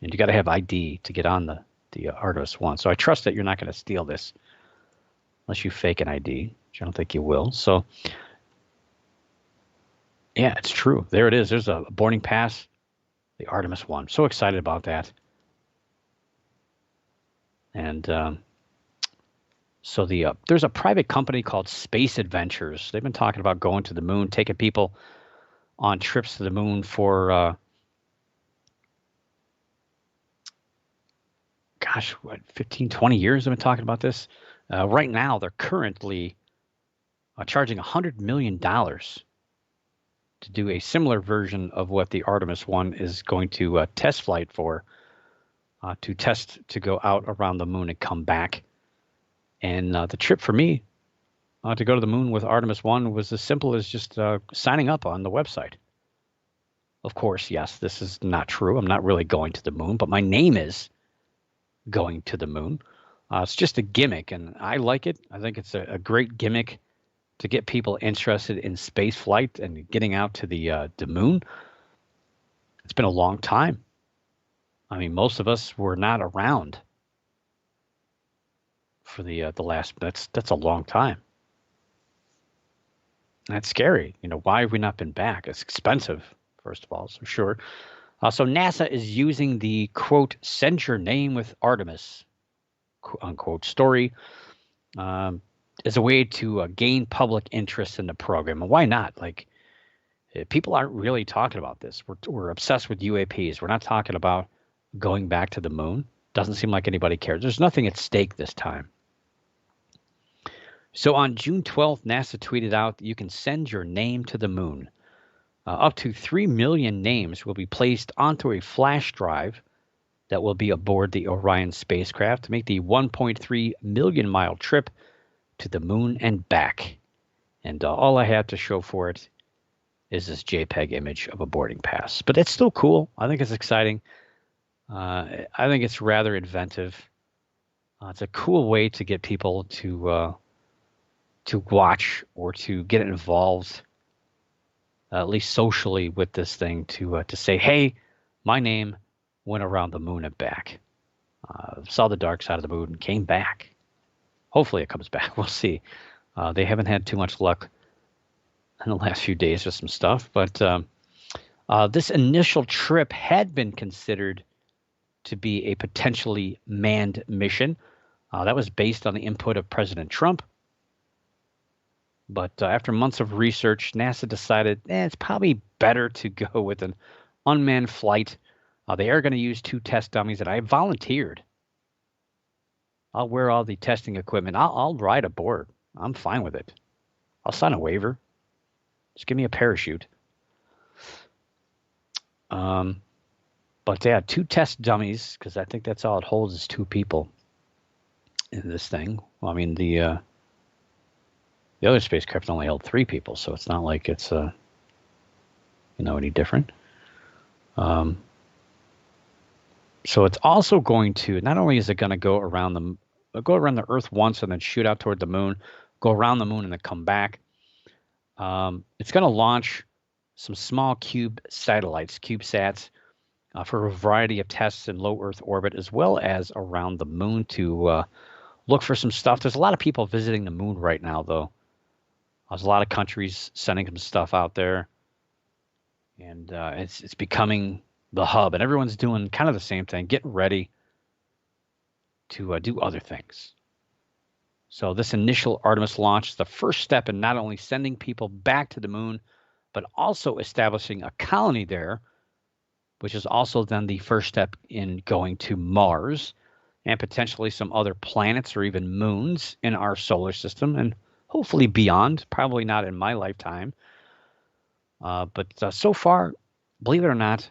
And you got to have ID to get on the Artemis 1. So I trust that you're not going to steal this unless you fake an ID, which I don't think you will. So, yeah, it's true. There it is. There's a boarding pass, the Artemis 1. So excited about that. And so there's a private company called Space Adventures. They've been talking about going to the moon, taking people on trips to the moon for, 15, 20 years. I've been talking about this. Right now, they're currently charging $100 million to do a similar version of what the Artemis 1 is going to test flight for, to test to go out around the moon and come back. And the trip for me to go to the moon with Artemis 1 was as simple as just signing up on the website. Of course, yes, this is not true. I'm not really going to the moon, but my name is going to the moon. It's just a gimmick, and I like it. I think it's a great gimmick to get people interested in space flight and getting out to the moon. It's been a long time. I mean, most of us were not around for the last. That's a long time. That's scary. Why have we not been back? It's expensive, first of all, so sure. So NASA is using the quote "send your name with Artemis" unquote story as a way to gain public interest in the program. And why not? Like, people aren't really talking about this. We're obsessed with UAPs. We're not talking about going back to the moon. Doesn't seem like anybody cares. There's nothing at stake this time. So on June 12th, NASA tweeted out that you can send your name to the moon. Up to 3 million names will be placed onto a flash drive that will be aboard the Orion spacecraft to make the 1.3 million mile trip to the moon and back. And all I have to show for it is this JPEG image of a boarding pass. But it's still cool. I think it's exciting. I think it's rather inventive. It's a cool way to get people to watch or to get involved, at least socially, with this thing, to say, hey, my name went around the moon and back. Saw the dark side of the moon and came back. Hopefully it comes back. We'll see. They haven't had too much luck in the last few days with some stuff. But this initial trip had been considered to be a potentially manned mission. That was based on the input of President Trump. But after months of research, NASA decided it's probably better to go with an unmanned flight. They are going to use 2 test dummies, and I volunteered. I'll wear all the testing equipment. I'll ride aboard. I'm fine with it. I'll sign a waiver. Just give me a parachute. But yeah, 2 test dummies, because I think that's all it holds is 2 people in this thing. Well, I mean, the other spacecraft only held 3 people, so it's not like it's any different. So it's also going to, not only is it going to go around the Earth once and then shoot out toward the moon, go around the moon and then come back. It's going to launch some small cube satellites, CubeSats, for a variety of tests in low Earth orbit as well as around the moon to look for some stuff. There's a lot of people visiting the moon right now, though. There's a lot of countries sending some stuff out there, and it's becoming the hub, and everyone's doing kind of the same thing, getting ready to do other things. So this initial Artemis launch is the first step in not only sending people back to the moon, but also establishing a colony there, which is also then the first step in going to Mars and potentially some other planets or even moons in our solar system and hopefully beyond, probably not in my lifetime. But so far, believe it or not,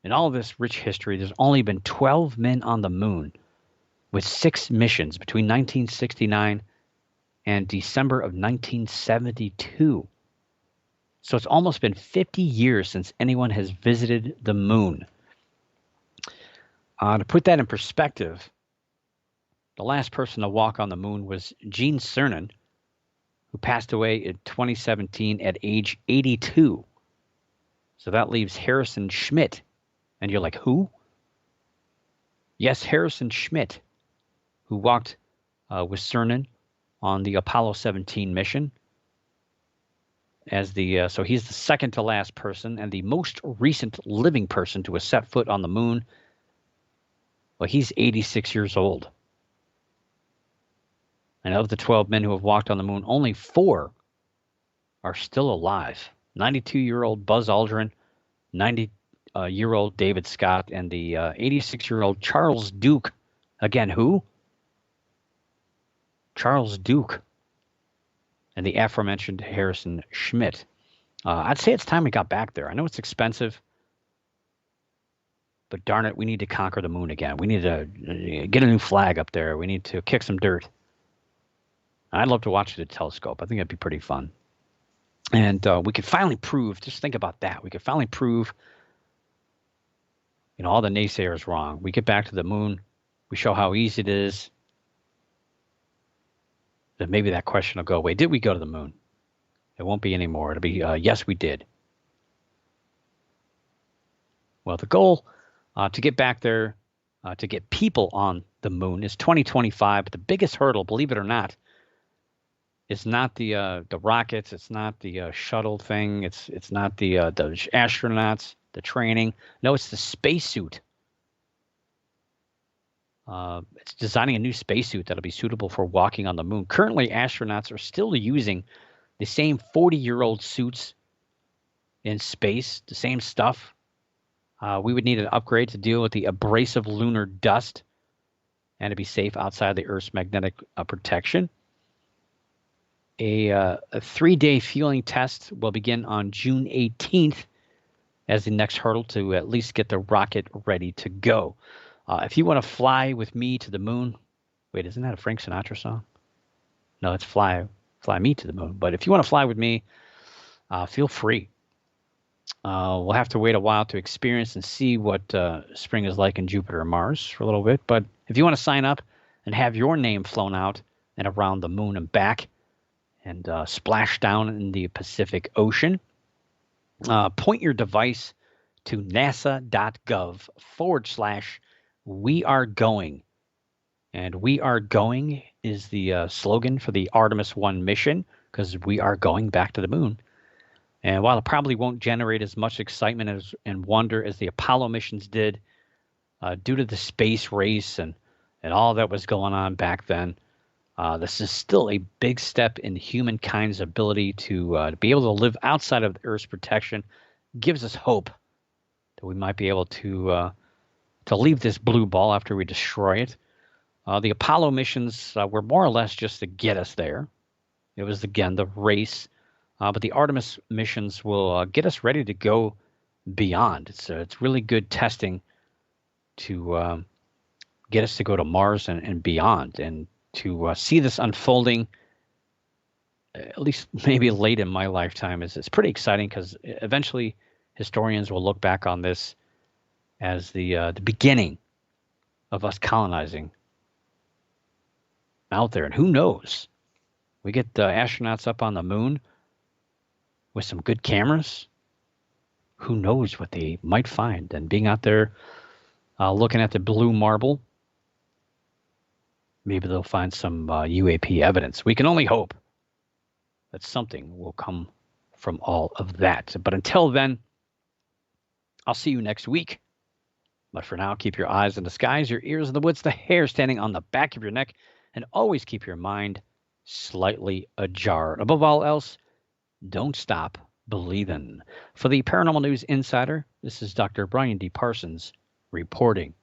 in all of this rich history, there's only been 12 men on the moon with 6 missions between 1969 and December of 1972. So it's almost been 50 years since anyone has visited the moon. To put that in perspective, the last person to walk on the moon was Gene Cernan, who passed away in 2017 at age 82. So that leaves Harrison Schmitt. And you're like, who? Yes, Harrison Schmitt, who walked with Cernan on the Apollo 17 mission. So he's the second to last person and the most recent living person to have set foot on the moon. Well, he's 86 years old. And of the 12 men who have walked on the moon, only 4 are still alive. 92-year-old Buzz Aldrin, 90-year-old David Scott, and the 86-year-old Charles Duke. Again, who? Charles Duke. And the aforementioned Harrison Schmitt. I'd say it's time we got back there. I know it's expensive, but darn it, we need to conquer the moon again. We need to get a new flag up there. We need to kick some dirt. I'd love to watch it at a telescope. I think that'd be pretty fun. And we could finally prove, just think about that. We could finally prove, all the naysayers wrong. We get back to the moon. We show how easy it is. Then maybe that question will go away. Did we go to the moon? It won't be anymore. It'll be, yes, we did. Well, the goal to get back there, to get people on the moon is 2025. But the biggest hurdle, believe it or not, is not the rockets. It's not the shuttle thing. It's not the astronauts, the training. No, it's the spacesuit. It's designing a new spacesuit that'll be suitable for walking on the moon. Currently, astronauts are still using the same 40-year-old suits in space, the same stuff. We would need an upgrade to deal with the abrasive lunar dust and to be safe outside the Earth's magnetic protection. A 3-day fueling test will begin on June 18th as the next hurdle to at least get the rocket ready to go. If you want to fly with me to the moon, wait, isn't that a Frank Sinatra song? No, it's Fly Me to the Moon. But if you want to fly with me, feel free. We'll have to wait a while to experience and see what spring is like in Jupiter and Mars for a little bit. But if you want to sign up and have your name flown out and around the moon and back and splash down in the Pacific Ocean, point your device to nasa.gov/we are going. And we are going is the slogan for the Artemis 1 mission because we are going back to the moon. And while it probably won't generate as much excitement and wonder as the Apollo missions did, due to the space race and all that was going on back then, this is still a big step in humankind's ability to be able to live outside of the Earth's protection. Gives us hope that we might be able to leave this blue ball after we destroy it. The Apollo missions were more or less just to get us there. It was, again, the race. But the Artemis missions will get us ready to go beyond. It's really good testing to get us to go to Mars and beyond, and to see this unfolding, at least maybe late in my lifetime, is pretty exciting because eventually historians will look back on this as the beginning of us colonizing out there. And who knows? We get astronauts up on the moon with some good cameras, who knows what they might find. And being out there looking at the blue marble, maybe they'll find some UAP evidence. We can only hope that something will come from all of that. But until then, I'll see you next week. But for now, keep your eyes in the skies, your ears in the woods, the hair standing on the back of your neck, and always keep your mind slightly ajar. And above all else, don't stop believing. For the Paranormal News Insider, this is Dr. Brian D. Parsons reporting.